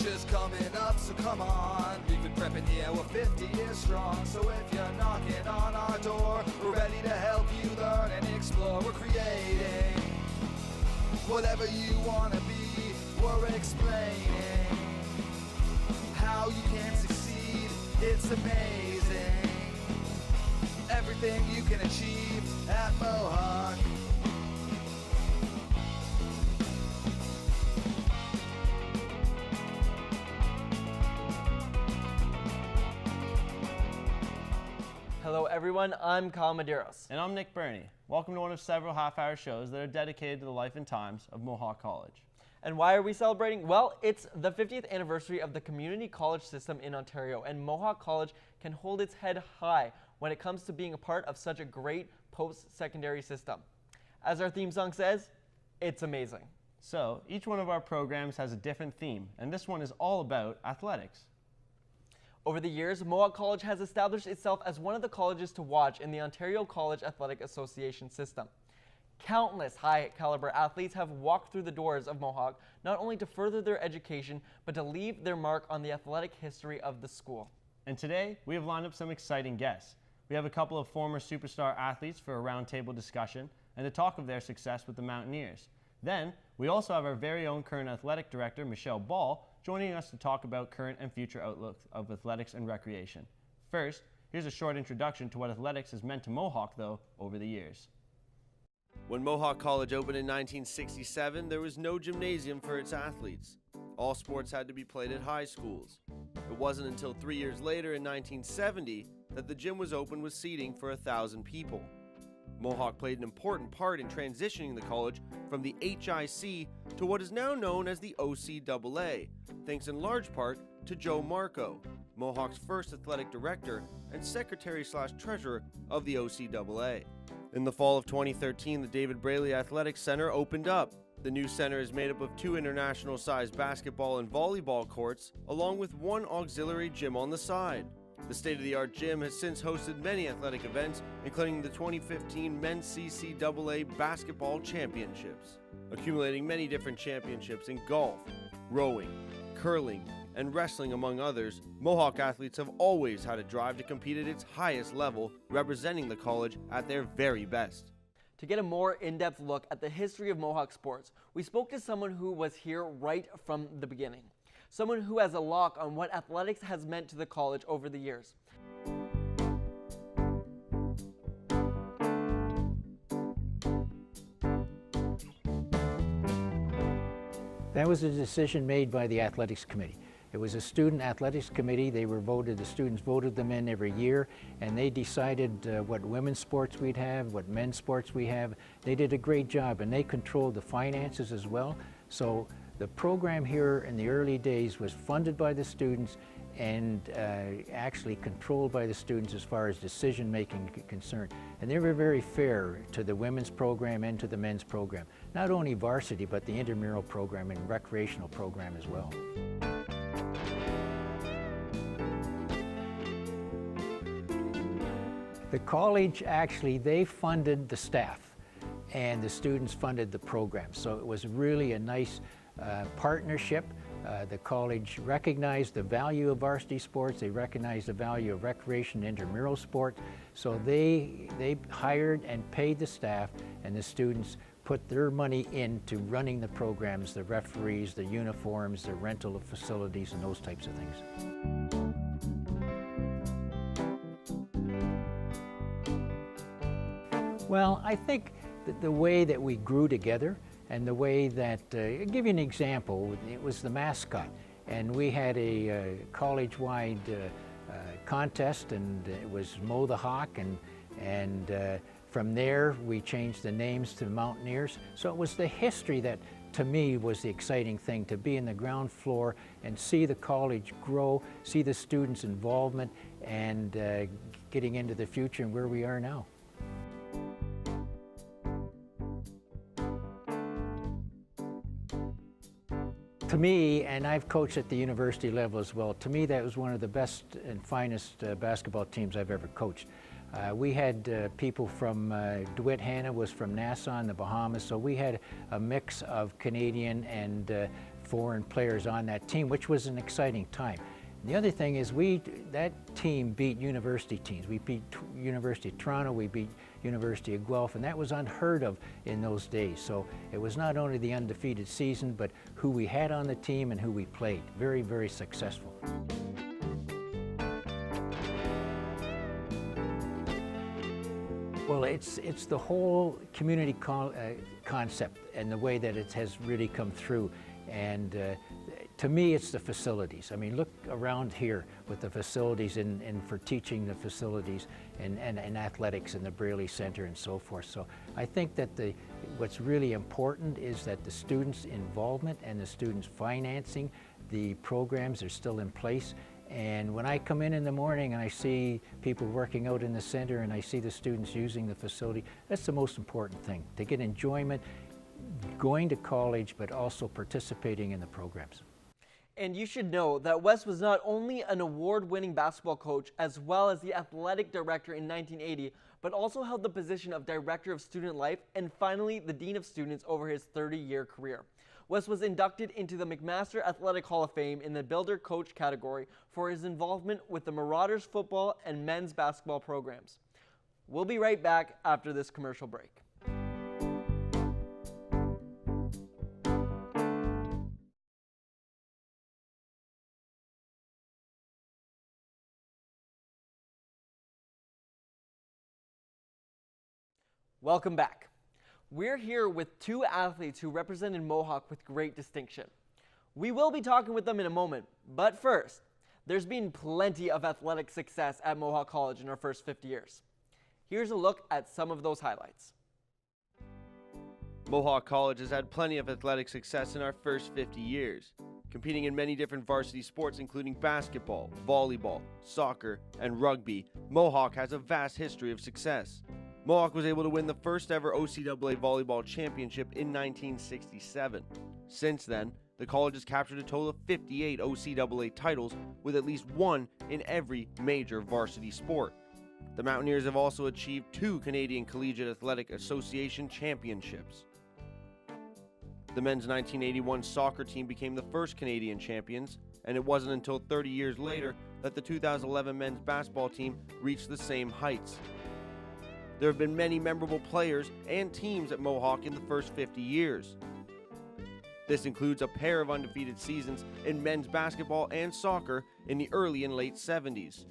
future's coming up, so come on. We've been prepping, yeah, we're 50 years strong. So if you're knocking on our door, we're ready to help you learn and explore. We're creating whatever you want to be. We're explaining how you can succeed. It's amazing everything you can achieve at Mohawk. Hello everyone, I'm Kyle Medeiros. And I'm Nick Birnie. Welcome to one of several half-hour shows that are dedicated to the life and times of Mohawk College. And why are we celebrating? Well, it's the 50th anniversary of the community college system in Ontario, and Mohawk College can hold its head high when it comes to being a part of such a great post-secondary system. As our theme song says, it's amazing. So, each one of our programs has a different theme, and this one is all about athletics. Over the years, Mohawk College has established itself as one of the colleges to watch in the Ontario College Athletic Association system. Countless high-caliber athletes have walked through the doors of Mohawk, not only to further their education, but to leave their mark on the athletic history of the school. And today, we have lined up some exciting guests. We have a couple of former superstar athletes for a roundtable discussion and to talk of their success with the Mountaineers. Then, we also have our very own current athletic director, Michelle Ball, joining us to talk about current and future outlook of athletics and recreation. First, here's a short introduction to what athletics has meant to Mohawk, though, over the years. When Mohawk College opened in 1967, there was no gymnasium for its athletes. All sports had to be played at high schools. It wasn't until 3 years later in 1970 that the gym was open with seating for 1,000 people. Mohawk played an important part in transitioning the college from the HIC to what is now known as the OCAA, thanks in large part to Joe Marco, Mohawk's first athletic director and secretary/treasurer of the OCAA. In the fall of 2013, the David Braley Athletics Center opened up. The new center is made up of 2 international-sized basketball and volleyball courts, along with 1 auxiliary gym on the side. The state-of-the-art gym has since hosted many athletic events, including the 2015 Men's CCAA Basketball Championships, accumulating many different championships in golf, rowing, curling, and wrestling, among others. Mohawk athletes have always had a drive to compete at its highest level, representing the college at their very best. To get a more in-depth look at the history of Mohawk sports, we spoke to someone who was here right from the beginning. Someone who has a lock on what athletics has meant to the college over the years. That was a decision made by the athletics committee. It was a student athletics committee. They were voted, the students voted them in every year, and they decided what women's sports we'd have, what men's sports we have. They did a great job, and they controlled the finances as well. So the program here in the early days was funded by the students and actually controlled by the students as far as decision-making concerned. And they were very fair to the women's program and to the men's program. Not only varsity, but the intramural program and recreational program as well. The college actually, they funded the staff and the students funded the program. So it was really a nice partnership. The college recognized the value of varsity sports. They recognized the value of recreation and intramural sport. So they hired and paid the staff, and the students put their money into running the programs, the referees, the uniforms, the rental of facilities, and those types of things. Well, I think that the way that we grew together and the way that, I'll give you an example, it was the mascot. And we had a college-wide contest, and it was Mo the Hawk, and from there we changed the names to the Mountaineers. So it was the history that, to me, was the exciting thing, to be in the ground floor and see the college grow, see the students' involvement, and getting into the future and where we are now. To me, and I've coached at the university level as well, to me that was one of the best and finest basketball teams I've ever coached. We had people from, DeWitt Hanna was from Nassau in the Bahamas, so we had a mix of Canadian and foreign players on that team, which was an exciting time. The other thing is that team beat university teams. We beat University of Toronto, we beat University of Guelph, and that was unheard of in those days. So it was not only the undefeated season, but who we had on the team and who we played. Very, very successful. Well, it's the whole community concept and the way that it has really come through. And to me, it's the facilities. I mean, look around here with the facilities and for teaching the facilities and athletics and the Braley Center and so forth. So I think that what's really important is that the students' involvement and the students' financing the programs are still in place. And when I come in the morning and I see people working out in the center and I see the students using the facility, that's the most important thing, to get enjoyment going to college, but also participating in the programs. And you should know that Wes was not only an award-winning basketball coach as well as the athletic director in 1980, but also held the position of director of student life and finally the dean of students over his 30-year career. Wes was inducted into the McMaster Athletic Hall of Fame in the Builder Coach category for his involvement with the Marauders football and men's basketball programs. We'll be right back after this commercial break. Welcome back. We're here with two athletes who represented Mohawk with great distinction. We will be talking with them in a moment, but first, there's been plenty of athletic success at Mohawk College in our first 50 years. Here's a look at some of those highlights. Mohawk College has had plenty of athletic success in our first 50 years, competing in many different varsity sports including basketball, volleyball, soccer, and rugby. Mohawk has a vast history of success. Mohawk was able to win the first ever OCAA volleyball championship in 1967. Since then, the college has captured a total of 58 OCAA titles, with at least one in every major varsity sport. The Mountaineers have also achieved 2 Canadian Collegiate Athletic Association championships. The men's 1981 soccer team became the first Canadian champions, and it wasn't until 30 years later that the 2011 men's basketball team reached the same heights. There have been many memorable players and teams at Mohawk in the first 50 years. This includes a pair of undefeated seasons in men's basketball and soccer in the early and late 70s.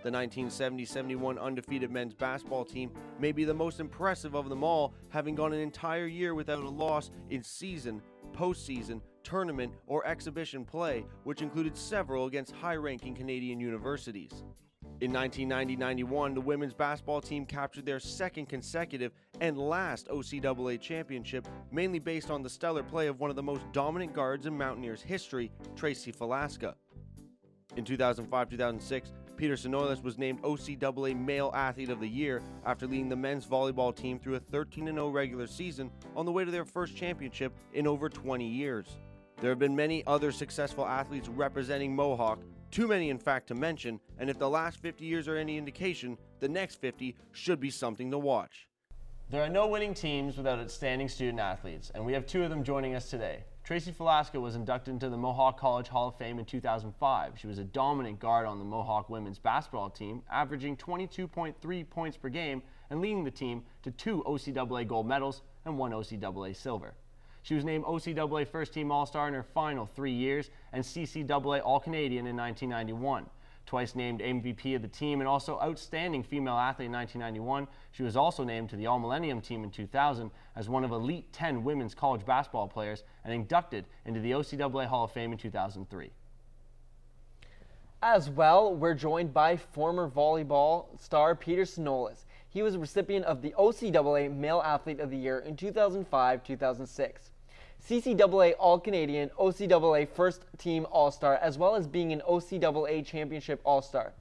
The 1970-71 undefeated men's basketball team may be the most impressive of them all, having gone an entire year without a loss in season, postseason, tournament, or exhibition play, which included several against high-ranking Canadian universities. In 1990-91, the women's basketball team captured their second consecutive and last OCAA championship, mainly based on the stellar play of one of the most dominant guards in Mountaineers history, Tracy Falaska. In 2005-2006, Peter Sonolis was named OCAA Male Athlete of the Year after leading the men's volleyball team through a 13-0 regular season on the way to their first championship in over 20 years. There have been many other successful athletes representing Mohawk, too many in fact to mention, and if the last 50 years are any indication, the next 50 should be something to watch. There are no winning teams without outstanding student athletes, and we have 2 of them joining us today. Tracy Falaska was inducted into the Mohawk College Hall of Fame in 2005. She was a dominant guard on the Mohawk women's basketball team, averaging 22.3 points per game and leading the team to 2 OCAA gold medals and 1 OCAA silver. She was named OCAA First Team All-Star in her final 3 years and CCAA All-Canadian in 1991. Twice named MVP of the team and also Outstanding Female Athlete in 1991, she was also named to the All-Millennium team in 2000 as one of Elite 10 women's college basketball players and inducted into the OCAA Hall of Fame in 2003. As well, we're joined by former volleyball star Peter Sonolis. He was a recipient of the OCAA Male Athlete of the Year in 2005-2006. CCAA All-Canadian, OCAA First Team All-Star, as well as being an OCAA Championship All-Star.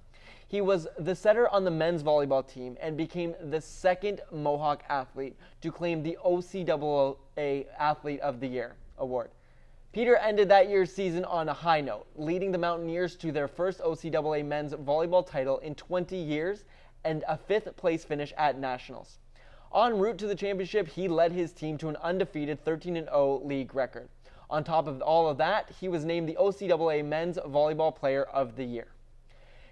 He was the setter on the men's volleyball team and became the second Mohawk athlete to claim the OCAA Athlete of the Year award. Peter ended that year's season on a high note, leading the Mountaineers to their first OCAA men's volleyball title in 20 years and a 5th place finish at Nationals. En route to the championship, he led his team to an undefeated 13-0 league record. On top of all of that, he was named the OCAA Men's Volleyball Player of the Year.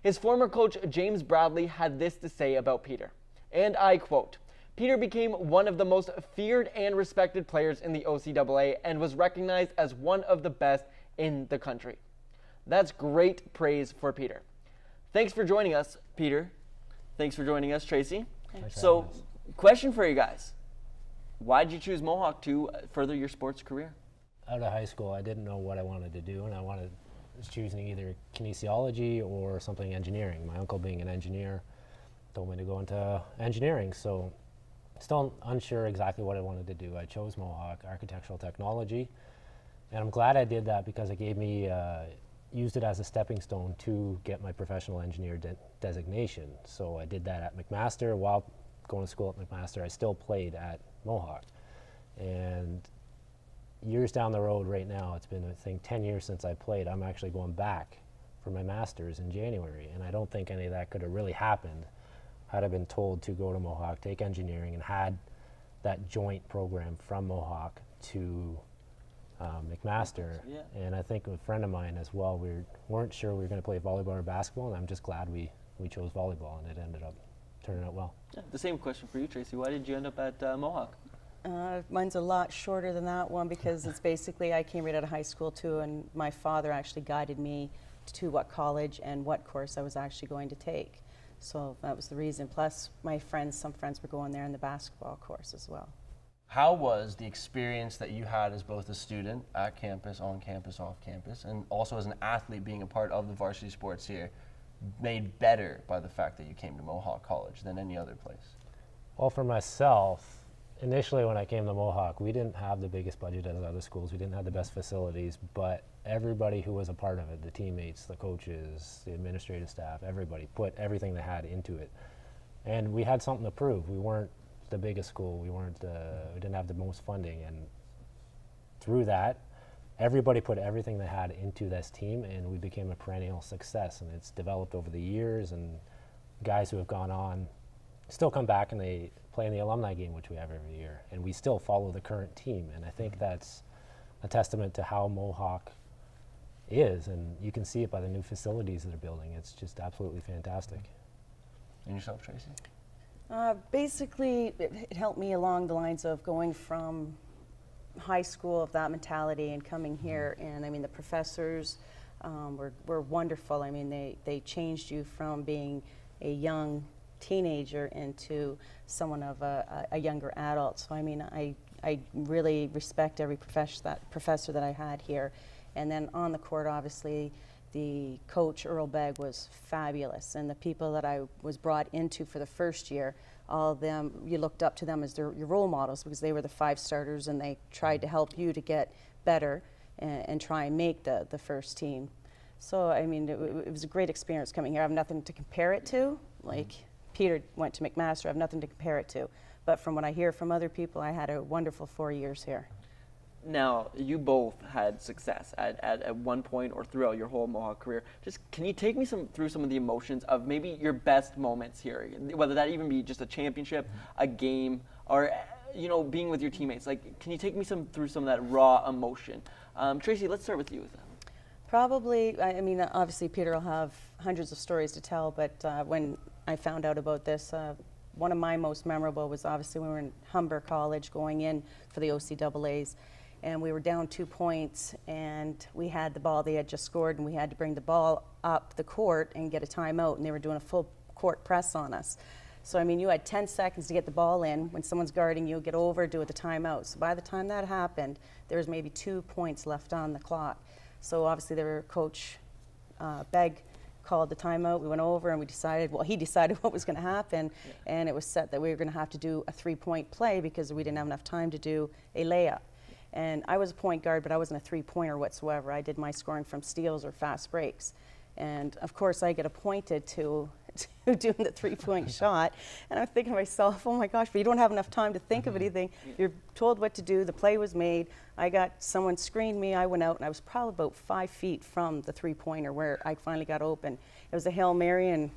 His former coach, James Bradley, had this to say about Peter, and I quote, "Peter became one of the most feared and respected players in the OCAA and was recognized as one of the best in the country." That's great praise for Peter. Thanks for joining us, Peter. Thanks for joining us, Tracy. So, question for you guys. Why did you choose Mohawk to further your sports career? Out of high school, I didn't know what I wanted to do, and was choosing either kinesiology or something engineering. My uncle, being an engineer, told me to go into engineering, so still unsure exactly what I wanted to do. I chose Mohawk Architectural Technology, and I'm glad I did that because it gave me used it as a stepping stone to get my professional engineer designation. So I did that at McMaster. While going to school at McMaster, I still played at Mohawk. And years down the road right now, it's been, I think, 10 years since I played. I'm actually going back for my master's in January. And I don't think any of that could have really happened had I been told to go to Mohawk, take engineering, and had that joint program from Mohawk to McMaster. Yeah. And I think a friend of mine as well, we weren't sure we were going to play volleyball or basketball, and I'm just glad we chose volleyball, and it ended up turning out well. Yeah, the same question for you, Tracy. Why did you end up at Mohawk? Mine's a lot shorter than that one because it's basically I came right out of high school too, and my father actually guided me to what college and what course I was actually going to take. So that was the reason. Plus, some friends were going there in the basketball course as well. How was the experience that you had as both a student at campus, on campus, off campus, and also as an athlete being a part of the varsity sports here, made better by the fact that you came to Mohawk College than any other place? Well, for myself, initially when I came to Mohawk, we didn't have the biggest budget as other schools. We didn't have the best facilities, but everybody who was a part of it, the teammates, the coaches, the administrative staff, everybody put everything they had into it. And we had something to prove. We weren't the biggest school. We didn't have the most funding. And through that, everybody put everything they had into this team, and we became a perennial success. And it's developed over the years, and guys who have gone on still come back and they play in the alumni game, which we have every year. And we still follow the current team. And I think that's a testament to how Mohawk is. And you can see it by the new facilities that are building. It's just absolutely fantastic. And yourself, Tracy? Basically, it helped me along the lines of going from high school of that mentality and coming here. And I mean, the professors were wonderful. I mean, they changed you from being a young teenager into someone of a younger adult. So I mean, I really respect every professor that I had here. And then on the court, obviously, the coach, Earl Begg, was fabulous. And the people that I was brought into for the first year, all of them, you looked up to them as your role models because they were the 5 starters and they tried to help you to get better and try and make the first team. So, I mean, it was a great experience coming here. I have nothing to compare it to. Like, Peter went to McMaster. I have nothing to compare it to. But from what I hear from other people, I had a wonderful 4 years here. Now, you both had success at one point or throughout your whole Mohawk career. Just can you take me through some of the emotions of maybe your best moments here, whether that even be just a championship, a game, or being with your teammates? Like, can you take me through some of that raw emotion? Tracy, let's start with you. Probably, I mean, obviously Peter will have hundreds of stories to tell, but when I found out about this, one of my most memorable was obviously when we were in Humber College going in for the OCAAs. And we were down 2 points, and we had the ball. They had just scored, and we had to bring the ball up the court and get a timeout, and they were doing a full court press on us. So, I mean, you had 10 seconds to get the ball in. When someone's guarding you, get over, do it the timeout. So by the time that happened, there was maybe 2 points left on the clock. So obviously, Coach Begg called the timeout. We went over, and he decided what was going to happen, and it was set that we were going to have to do a 3-point play because we didn't have enough time to do a layup. And I was a point guard, but I wasn't a 3-pointer whatsoever. I did my scoring from steals or fast breaks. And of course, I get appointed to doing the 3-point shot. And I'm thinking to myself, oh my gosh, but you don't have enough time to think of anything. You're told what to do. The play was made. Someone screened me. I went out, and I was probably about 5 feet from the 3-pointer where I finally got open. It was a Hail Mary, and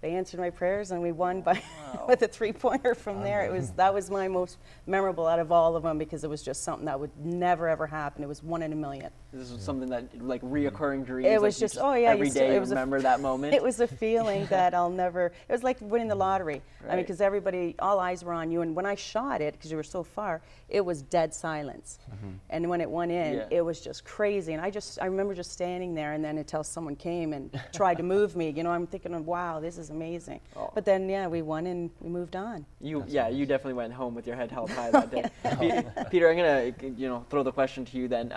they answered my prayers, and we won by with a 3-pointer from there. That was my most memorable out of all of them, because it was just something that would never ever happen. It was 1 in a million. This was something that, like, reoccurring dreams. It was like, just, oh yeah, every day you remember that moment. It was a feeling that I'll never. It was like winning the lottery. I mean, Right. because everybody, all eyes were on you, and when I shot it, because you were so far, it was dead silence. And when it went in, Yeah. it was just crazy. And I remember just standing there, and then until someone came and tried to move me, you know, I'm thinking, wow, this is amazing. Oh. But then, yeah, we won and we moved on. You definitely went home with your head held high that day. Peter, I'm gonna throw the question to you then.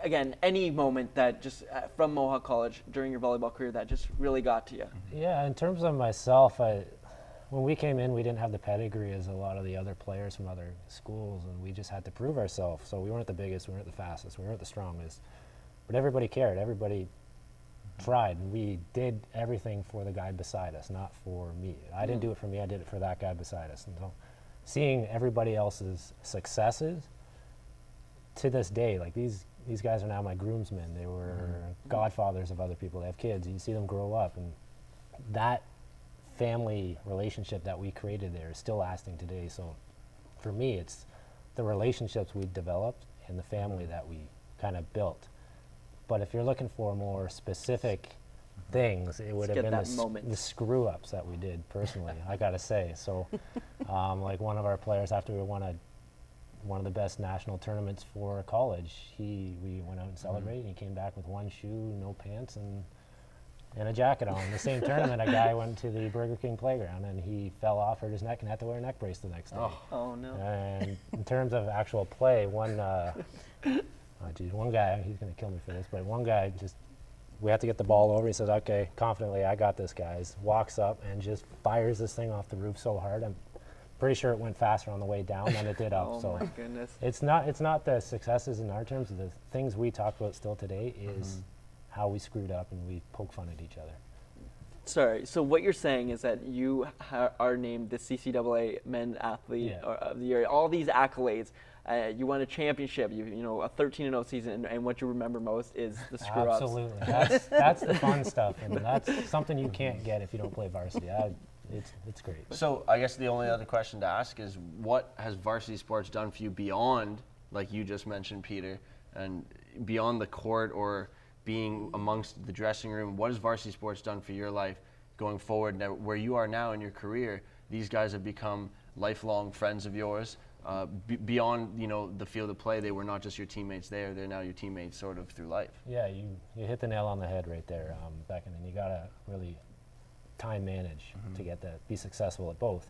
Again, any moment that just from Mohawk College during your volleyball career that just really got to you. Yeah, in terms of myself, when we came in, we didn't have the pedigree as a lot of the other players from other schools, and we just had to prove ourselves. So we weren't the biggest, we weren't the fastest, we weren't the strongest, but everybody cared, everybody tried, and we did everything for the guy beside us, not for me. I didn't do it for me, I did it for that guy beside us. And so seeing everybody else's successes, to this day, like these guys are now my groomsmen. They were godfathers of other people. They have kids. You see them grow up, and that family relationship that we created there is still lasting today. So for me, it's the relationships we developed and the family that we kind of built. But if you're looking for more specific things, it would have been the screw ups that we did personally, I gotta say. So like one of our players, after we won one of the best national tournaments for college, we went out and celebrated, and he came back with one shoe, no pants, and a jacket on. In the same tournament, a guy went to the Burger King playground, and he fell off, hurt his neck, and had to wear a neck brace the next day. Oh no. And in terms of actual play, one guy, he's going to kill me for this, but one guy we have to get the ball over. He says, okay, confidently, I got this, guys. Walks up and just fires this thing off the roof so hard. I'm pretty sure it went faster on the way down than it did up. Oh so my goodness. It's not the successes in our terms. The things we talk about still today is how we screwed up and we poke fun at each other. Sorry. So what you're saying is that you are named the CCAA Men Athlete of the Year. All these accolades. You won a championship. You know, a 13-0 season, and what you remember most is the screw-ups. Absolutely. That's the fun stuff, and that's something you can't get if you don't play varsity. It's great. So I guess the only other question to ask is, what has varsity sports done for you beyond, like you just mentioned, Peter, and beyond the court or being amongst the dressing room? What has varsity sports done for your life going forward? Now, where you are now in your career, these guys have become lifelong friends of yours. Beyond, the field of play, they were not just your teammates there; they're now your teammates, sort of through life. Yeah, you hit the nail on the head right there, Beck, and you gotta really time manage to be successful at both.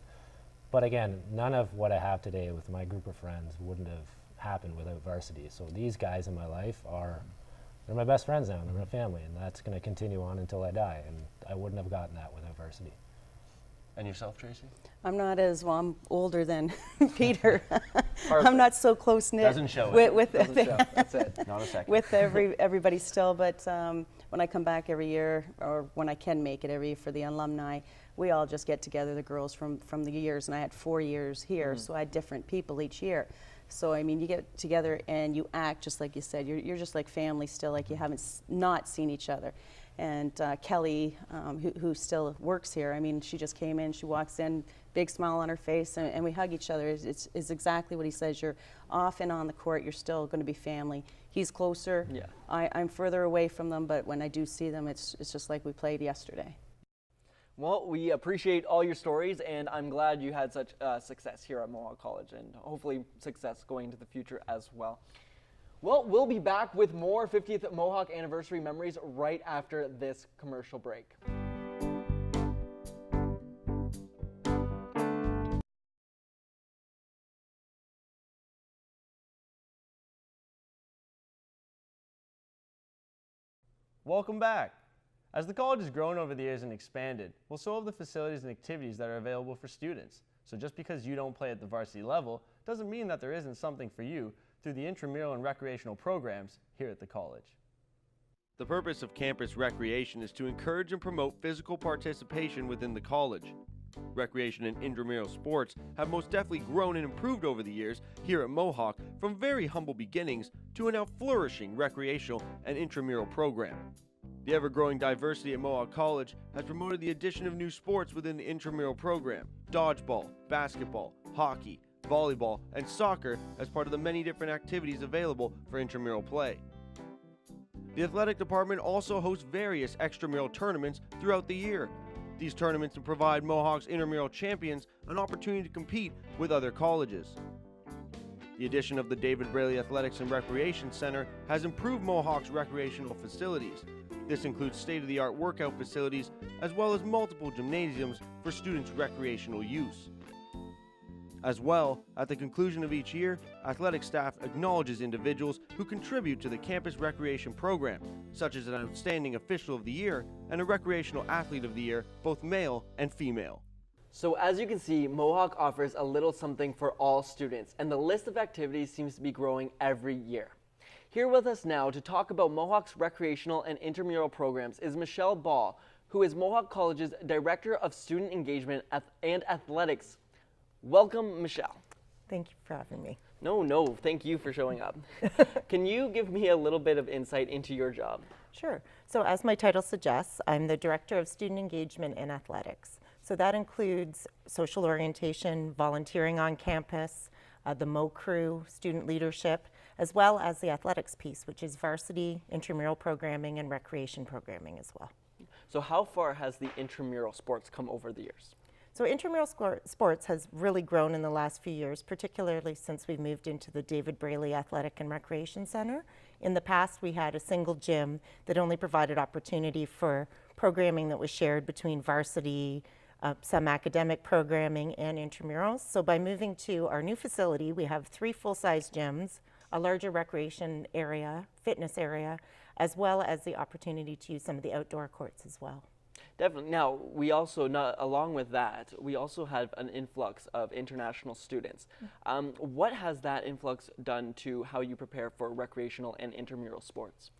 But again, none of what I have today with my group of friends wouldn't have happened without varsity. So these guys in my life they're my best friends now, and they're my family, and that's going to continue on until I die, and I wouldn't have gotten that without varsity. And yourself, Tracy? I'm not I'm older than Peter. I'm not so close knit. Doesn't show with Doesn't show. That's it. Not a second. with everybody still, but when I come back every year, or when I can make it every year for the alumni, we all just get together, the girls from the years, and I had 4 years here, so I had different people each year. So I mean, you get together and you act just like you said. You're just like family still, like you haven't not seen each other. And Kelly, who still works here, I mean, she just came in, she walks in, big smile on her face, and we hug each other. It's exactly what he says. You're off and on the court, you're still going to be family. He's closer. Yeah. I'm further away from them, but when I do see them, it's just like we played yesterday. Well, we appreciate all your stories, and I'm glad you had such success here at Mohawk College, and hopefully success going into the future as well. Well, we'll be back with more 50th Mohawk Anniversary memories right after this commercial break. Welcome back. As the college has grown over the years and expanded, well, so have the facilities and activities that are available for students. So just because you don't play at the varsity level doesn't mean that there isn't something for you through the intramural and recreational programs here at the college. The purpose of campus recreation is to encourage and promote physical participation within the college. Recreation and intramural sports have most definitely grown and improved over the years here at Mohawk, from very humble beginnings to a now flourishing recreational and intramural program. The ever-growing diversity at Mohawk College has promoted the addition of new sports within the intramural program: dodgeball, basketball, hockey, volleyball, and soccer as part of the many different activities available for intramural play. The athletic department also hosts various extramural tournaments throughout the year. These tournaments provide Mohawk's intramural champions an opportunity to compete with other colleges. The addition of the David Braley Athletics and Recreation Center has improved Mohawk's recreational facilities. This includes state-of-the-art workout facilities as well as multiple gymnasiums for students' recreational use. As well, at the conclusion of each year, athletic staff acknowledges individuals who contribute to the campus recreation program, such as an Outstanding Official of the Year and a Recreational Athlete of the Year, both male and female. So as you can see, Mohawk offers a little something for all students, and the list of activities seems to be growing every year. Here with us now to talk about Mohawk's recreational and intramural programs is Michelle Ball, who is Mohawk College's Director of Student Engagement and Athletics. Welcome, Michelle. Thank you for having me. No, thank you for showing up. Can you give me a little bit of insight into your job? Sure. So as my title suggests, I'm the Director of Student Engagement and Athletics. So that includes social orientation, volunteering on campus, the Mo Crew, student leadership, as well as the athletics piece, which is varsity, intramural programming, and recreation programming as well. So how far has the intramural sports come over the years? So intramural sports has really grown in the last few years, particularly since we moved into the David Braley Athletic and Recreation Center. In the past, we had a single gym that only provided opportunity for programming that was shared between varsity, some academic programming, and intramurals. So by moving to our new facility, we have 3 full-size gyms, a larger recreation area, fitness area, as well as the opportunity to use some of the outdoor courts as well. Definitely. Now, we also, along with that, we also have an influx of international students. What has that influx done to how you prepare for recreational and intramural sports?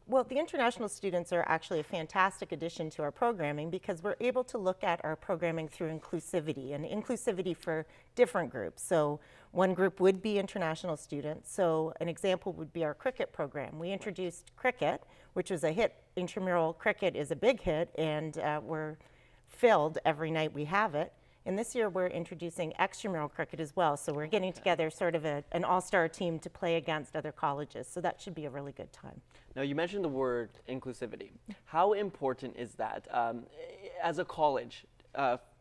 Well, the international students are actually a fantastic addition to our programming because we're able to look at our programming through inclusivity and inclusivity for different groups. So one group would be international students. So an example would be our cricket program. We introduced cricket, which was a hit. Intramural cricket is a big hit, and we're filled every night we have it. And this year we're introducing extramural cricket as well. So we're getting together sort of an all-star team to play against other colleges. So that should be a really good time. Now, you mentioned the word inclusivity. How important is that as a college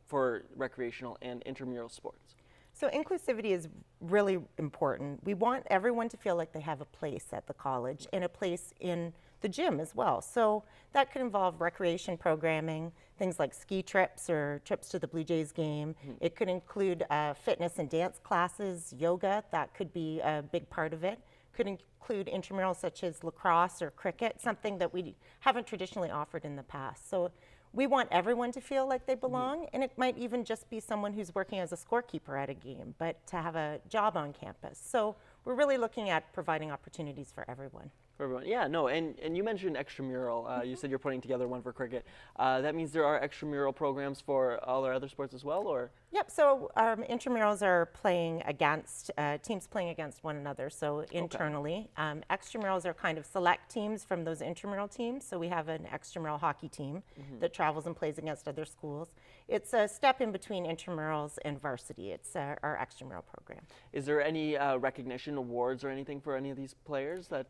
for recreational and intramural sports? So inclusivity is really important. We want everyone to feel like they have a place at the college and a place in the gym as well. So that could involve recreation programming, things like ski trips or trips to the Blue Jays game. It could include fitness and dance classes, yoga, that could be a big part of it. Could include intramurals such as lacrosse or cricket, something that we haven't traditionally offered in the past. So we want everyone to feel like they belong, and it might even just be someone who's working as a scorekeeper at a game, but to have a job on campus. So we're really looking at providing opportunities for everyone. For everyone, yeah, no, and you mentioned extramural. You said you're putting together one for cricket. That means there are extramural programs for all our other sports as well, or? Yep, so our intramurals are playing against, teams playing against one another, so internally. Extramurals are kind of select teams from those intramural teams, so we have an extramural hockey team that travels and plays against other schools. It's a step in between intramurals and varsity. It's our extramural program. Is there any recognition awards or anything for any of these players that?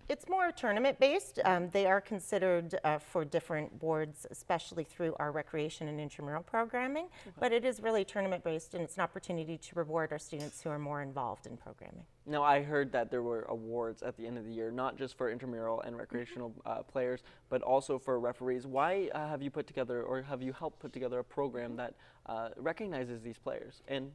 It's more tournament-based. They are considered for different boards, especially through our recreation and intramural programming, but it is really tournament-based, and it's an opportunity to reward our students who are more involved in programming. Now, I heard that there were awards at the end of the year, not just for intramural and recreational players, but also for referees. Why have you put together, or have you helped put together a program that recognizes these players and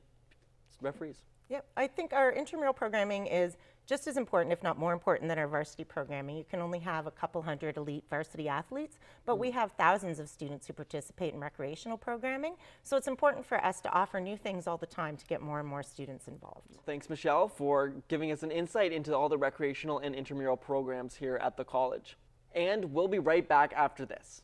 referees? Yep, I think our intramural programming is just as important, if not more important, than our varsity programming. You can only have a couple hundred elite varsity athletes, but we have thousands of students who participate in recreational programming. So it's important for us to offer new things all the time to get more and more students involved. Thanks, Michelle, for giving us an insight into all the recreational and intramural programs here at the college. And we'll be right back after this.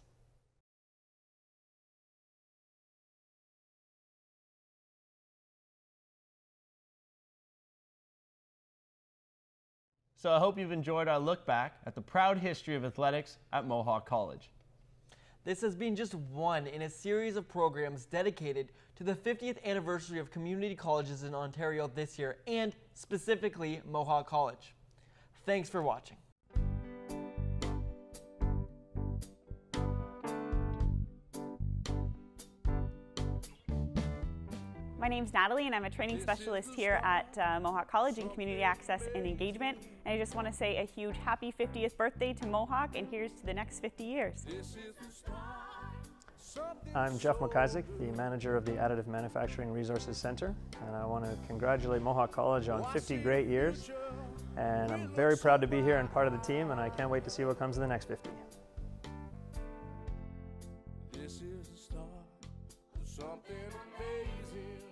So I hope you've enjoyed our look back at the proud history of athletics at Mohawk College. This has been just one in a series of programs dedicated to the 50th anniversary of community colleges in Ontario this year, and specifically Mohawk College. Thanks for watching. My name's Natalie and I'm a training specialist here at Mohawk College in Community Access and Engagement. And I just want to say a huge happy 50th birthday to Mohawk, and here's to the next 50 years. I'm Jeff McIsaac, the manager of the Additive Manufacturing Resources Center, and I want to congratulate Mohawk College on 50 great years. And I'm very proud to be here and part of the team, and I can't wait to see what comes in the next 50. This is the start of something amazing.